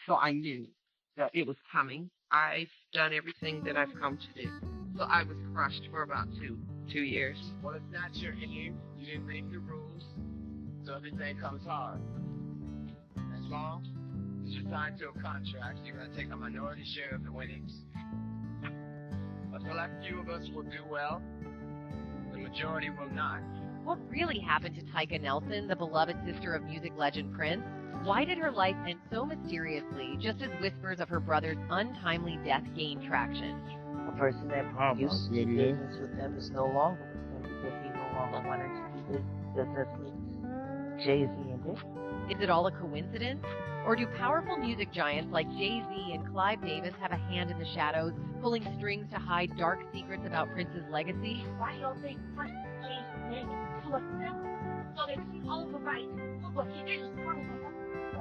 So I knew that it was coming. I've done everything that I've come to do. So I was crushed for about two years. Well, it's not your game. You didn't make the rules, so everything comes hard. As long as you're signed to a contract, you're going to take a minority share of the winnings. A select few of us will do well, the majority will not. What really happened to Tyka Nelson, the beloved sister of music legend Prince? Why did her life end so mysteriously, just as whispers of her brother's untimely death gained traction? A person that used to do business with them is no longer with them because he no longer wanted to do business with Jay-Z and Nick. Is it all a coincidence? Or do powerful music giants like Jay-Z and Clive Davis have a hand in the shadows, pulling strings to hide dark secrets about Prince's legacy? Why do you think Prince Jay-Z name is full of them? So they see all the right. What he did is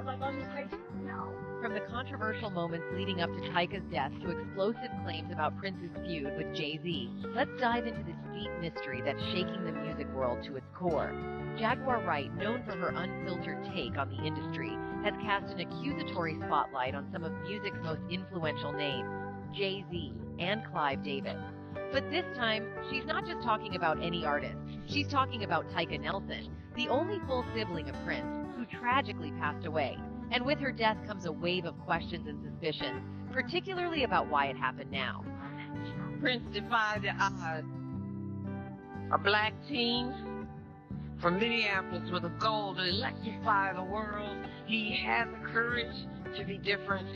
like on the crazy? No. From the controversial moments leading up to Tyka's death to explosive claims about Prince's feud with Jay-Z, let's dive into this deep mystery that's shaking the music world to its core. Jaguar Wright, known for her unfiltered take on the industry, has cast an accusatory spotlight on some of music's most influential names, Jay-Z and Clive Davis. But this time, she's not just talking about any artist. She's talking about Tyka Nelson, the only full sibling of Prince, who tragically passed away. And with her death comes a wave of questions and suspicions, particularly about why it happened now. Prince defied the odds. A black teen from Minneapolis with a goal to electrify the world. He had the courage to be different.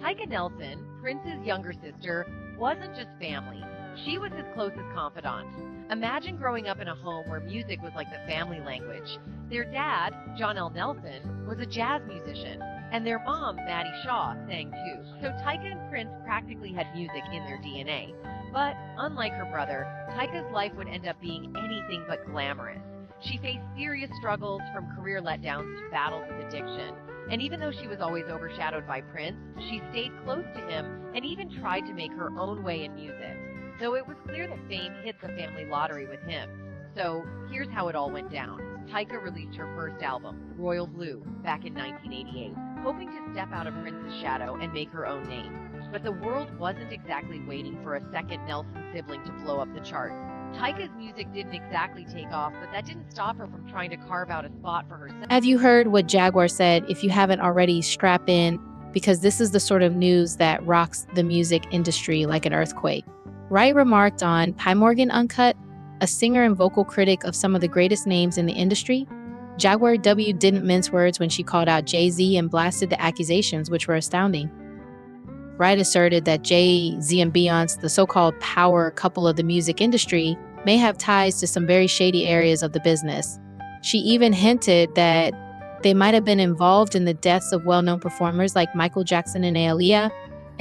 Tyka Nelson, Prince's younger sister, wasn't just family. She was his closest confidant. Imagine growing up in a home where music was like the family language. Their dad, John L. Nelson, was a jazz musician, and their mom, Maddie Shaw, sang too. So Tyka and Prince practically had music in their DNA. But unlike her brother, Tyka's life would end up being anything but glamorous. She faced serious struggles, from career letdowns to battles with addiction. And even though she was always overshadowed by Prince, she stayed close to him and even tried to make her own way in music. Though it was clear that fame hit the family lottery with him. So here's how it all went down. Tyka released her first album, Royal Blue, back in 1988, hoping to step out of Prince's shadow and make her own name. But the world wasn't exactly waiting for a second Nelson sibling to blow up the charts. Tyka's music didn't exactly take off, but that didn't stop her from trying to carve out a spot for herself. Have you heard what Jaguar said? If you haven't already, strap in, because this is the sort of news that rocks the music industry like an earthquake. Wright remarked on Pi Morgan Uncut, a singer and vocal critic of some of the greatest names in the industry. Jaguar W didn't mince words when she called out Jay-Z and blasted the accusations, which were astounding. Wright asserted that Jay-Z and Beyonce, the so-called power couple of the music industry, may have ties to some very shady areas of the business. She even hinted that they might have been involved in the deaths of well-known performers like Michael Jackson and Aaliyah.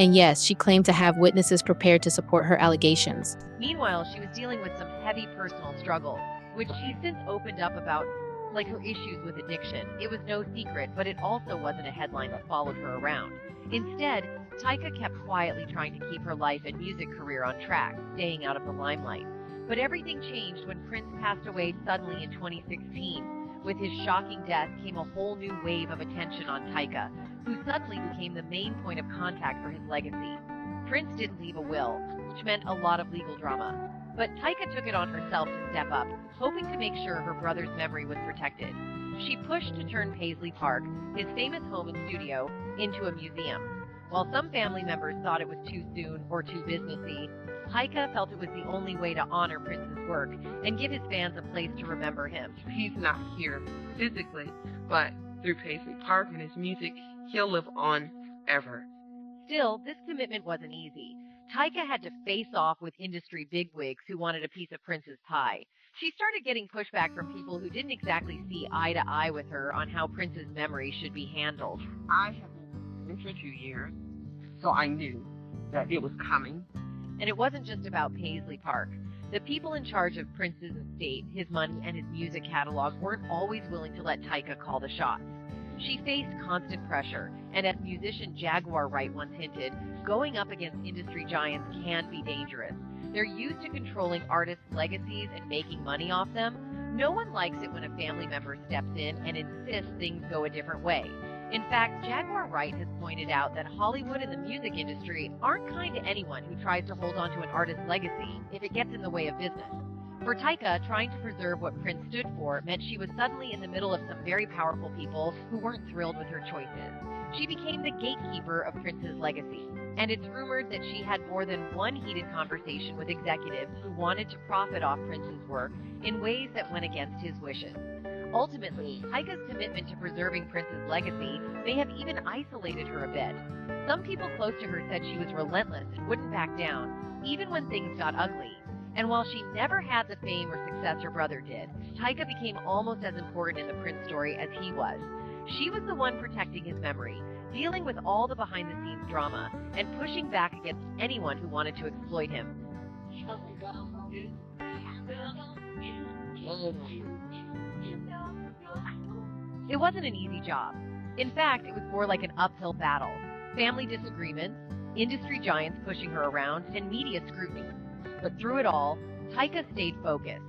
And yes, she claimed to have witnesses prepared to support her allegations. Meanwhile, she was dealing with some heavy personal struggles, which she's since opened up about, like her issues with addiction. It was no secret, but it also wasn't a headline that followed her around. Instead, Tyka kept quietly trying to keep her life and music career on track, staying out of the limelight. But everything changed when Prince passed away suddenly in 2016. With his shocking death came a whole new wave of attention on Tyka, who suddenly became the main point of contact for his legacy. Prince didn't leave a will, which meant a lot of legal drama. But Tyka took it on herself to step up, hoping to make sure her brother's memory was protected. She pushed to turn Paisley Park, his famous home and studio, into a museum. While some family members thought it was too soon or too businessy, Tyka felt it was the only way to honor Prince's work and give his fans a place to remember him. He's not here physically, but through Paisley Park and his music, he'll live on ever. Still, this commitment wasn't easy. Tyka had to face off with industry bigwigs who wanted a piece of Prince's pie. She started getting pushback from people who didn't exactly see eye to eye with her on how Prince's memory should be handled. I have been for 2 years, so I knew that it was coming. And it wasn't just about Paisley Park. The people in charge of Prince's estate, his money, and his music catalog weren't always willing to let Tyka call the shots. She faced constant pressure, and as musician Jaguar Wright once hinted, going up against industry giants can be dangerous. They're used to controlling artists' legacies and making money off them. No one likes it when a family member steps in and insists things go a different way. In fact, Jaguar Wright has pointed out that Hollywood and the music industry aren't kind to anyone who tries to hold on to an artist's legacy if it gets in the way of business. For Tyka, trying to preserve what Prince stood for meant she was suddenly in the middle of some very powerful people who weren't thrilled with her choices. She became the gatekeeper of Prince's legacy, and it's rumored that she had more than one heated conversation with executives who wanted to profit off Prince's work in ways that went against his wishes. Ultimately, Tyka's commitment to preserving Prince's legacy may have even isolated her a bit. Some people close to her said she was relentless and wouldn't back down, even when things got ugly. And while she never had the fame or success her brother did, Tyka became almost as important in the Prince story as he was. She was the one protecting his memory, dealing with all the behind-the-scenes drama, and pushing back against anyone who wanted to exploit him. It wasn't an easy job. In fact, it was more like an uphill battle. Family disagreements, industry giants pushing her around, and media scrutiny. But through it all, Tyka stayed focused.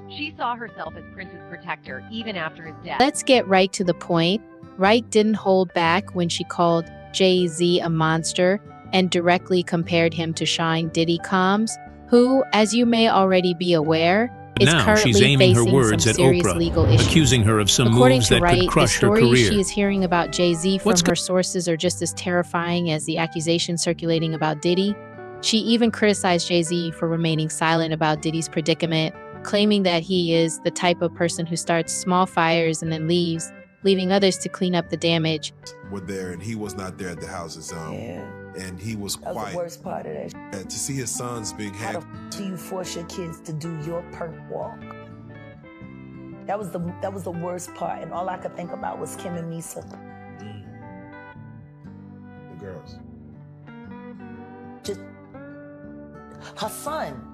She saw herself as Prince's protector even after his death. Let's get right to the point. Wright didn't hold back when she called Jay-Z a monster and directly compared him to Sean Diddy Combs, who, as you may already be aware, is now currently she's aiming her facing words some at serious Oprah, legal issues. accusing her of some According moves to that Wright, could the crush her stories career. she is hearing about Jay-Z from What's her sources are just as terrifying as the accusations circulating about Diddy. She even criticized Jay-Z for remaining silent about Diddy's predicament, claiming that he is the type of person who starts small fires and then leaves, leaving others to clean up the damage. Were there, and he was not there at the houses. And he was That was quiet. the worst part of that. And to see his sons being How the hacked. do you force your kids to do your perp walk? That was the worst part, and all I could think about was Kim and Misa. The girls. Just her son.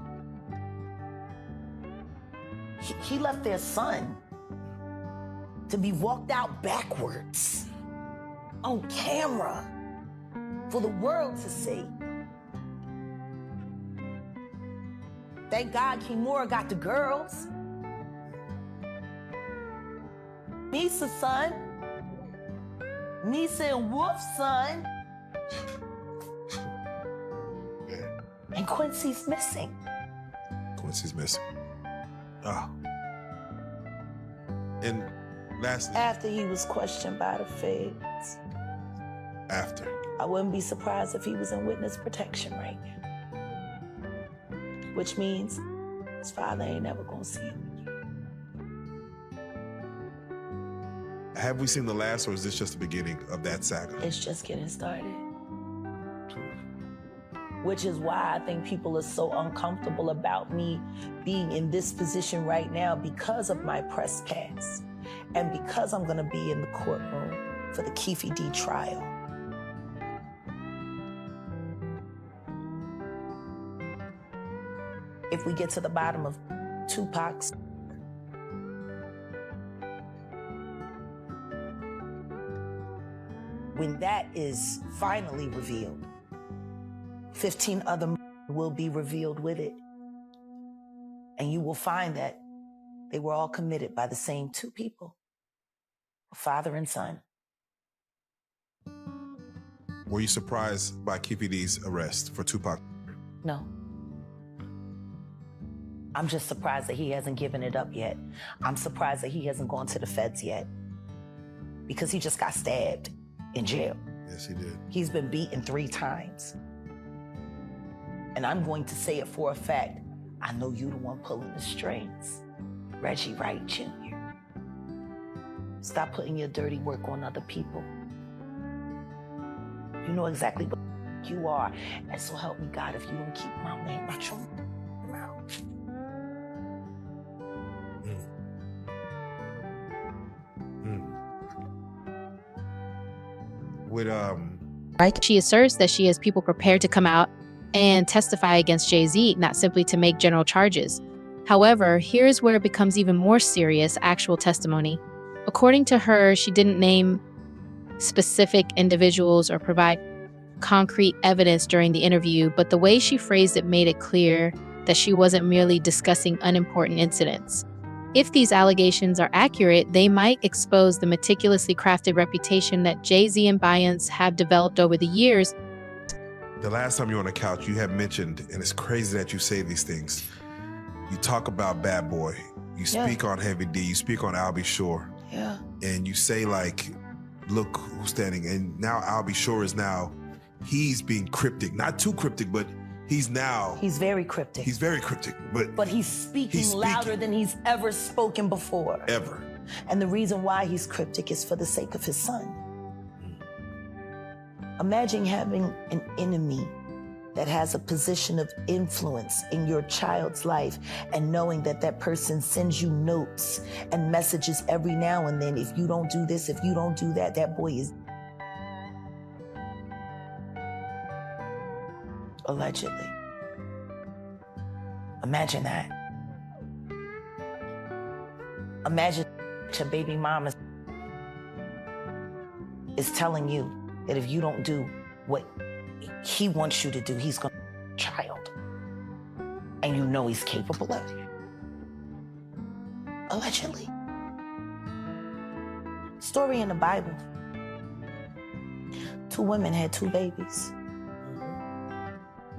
He left their son to be walked out backwards on camera for the world to see. Thank God Kimura got the girls. Misa's son. Misa and Wolf's son. Yeah. And Quincy's missing. Quincy's missing. Oh. And lastly, After he was questioned by the feds. after. I wouldn't be surprised if he was in witness protection right now. Which means his father ain't never gonna see him again. Have we seen the last, or is this just the beginning of that saga? It's just getting started. Which is why I think people are so uncomfortable about me being in this position right now, because of my press pass and because I'm gonna be in the courtroom for the Keefe D trial. If we get to the bottom of Tupac's when that is finally revealed, 15 other will be revealed with it. And you will find that they were all committed by the same two people, father and son. Were you surprised by KPD's arrest for Tupac? No. I'm just surprised that he hasn't given it up yet. I'm surprised that he hasn't gone to the feds yet, because he just got stabbed in jail. Yes, he did. He's been beaten 3 times. And I'm going to say it for a fact. I know you the one pulling the strings. Reggie Wright Jr. Stop putting your dirty work on other people. You know exactly what you are. And so help me God if you don't keep my name out your mouth. With She asserts that she has people prepared to come out and testify against Jay-Z, not simply to make general charges. However, here's where it becomes even more serious actual testimony. According to her, she didn't name specific individuals or provide concrete evidence during the interview, but the way she phrased it made it clear that she wasn't merely discussing unimportant incidents. If these allegations are accurate, they might expose the meticulously crafted reputation that Jay-Z and Beyonce have developed over the years. The last time you were on the couch, you had mentioned, and it's crazy that you say these things. You talk about Bad Boy. You speak on Heavy D. You speak on Albie Shore. Yeah. And you say, like, look who's standing. And now Albie Shore is now, he's being cryptic. Not too cryptic, but he's very cryptic. He's very cryptic. But he's speaking louder than he's ever spoken before. Ever. And the reason why he's cryptic is for the sake of his son. Imagine having an enemy that has a position of influence in your child's life and knowing that that person sends you notes and messages every now and then. If you don't do this, if you don't do that, that boy is allegedly. Imagine that. Imagine your baby mama is telling you that if you don't do what he wants you to do, he's going to child. And you know he's capable of it. Allegedly. Story in the Bible. 2 women had 2 babies.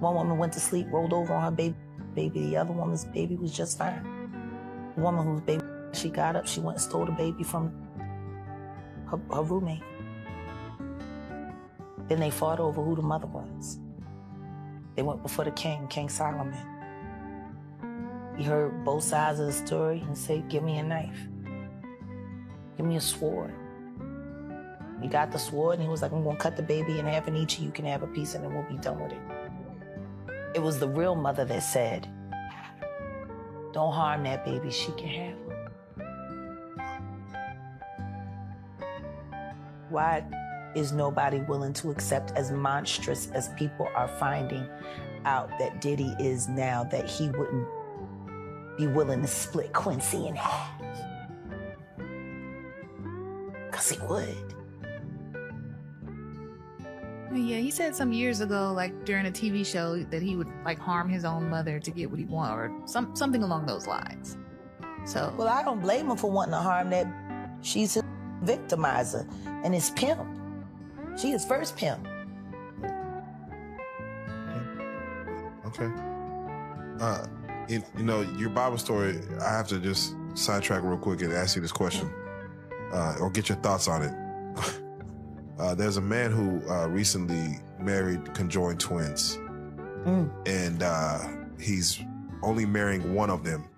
One woman went to sleep, rolled over on her baby. The other woman's baby was just fine. The woman whose baby, she got up, she went and stole the baby from her roommate. Then they fought over who the mother was. They went before the king, King Solomon. He heard both sides of the story and said, give me a knife. Give me a sword. He got the sword and he was like, I'm gonna cut the baby in half and each of you can have a piece and then we'll be done with it. It was the real mother that said, don't harm that baby, she can have her. Why is nobody willing to accept, as monstrous as people are finding out that Diddy is now, that he wouldn't be willing to split Quincy in half? Because he would. Yeah, he said some years ago, like during a TV show, that he would like harm his own mother to get what he wanted, or something along those lines. So, well, I don't blame him for wanting to harm that. She's his victimizer and his pimp. She is first pimp. Okay. You know, your Bible story, I have to just sidetrack real quick and ask you this question, or get your thoughts on it. There's a man who recently married conjoined twins, and he's only marrying one of them.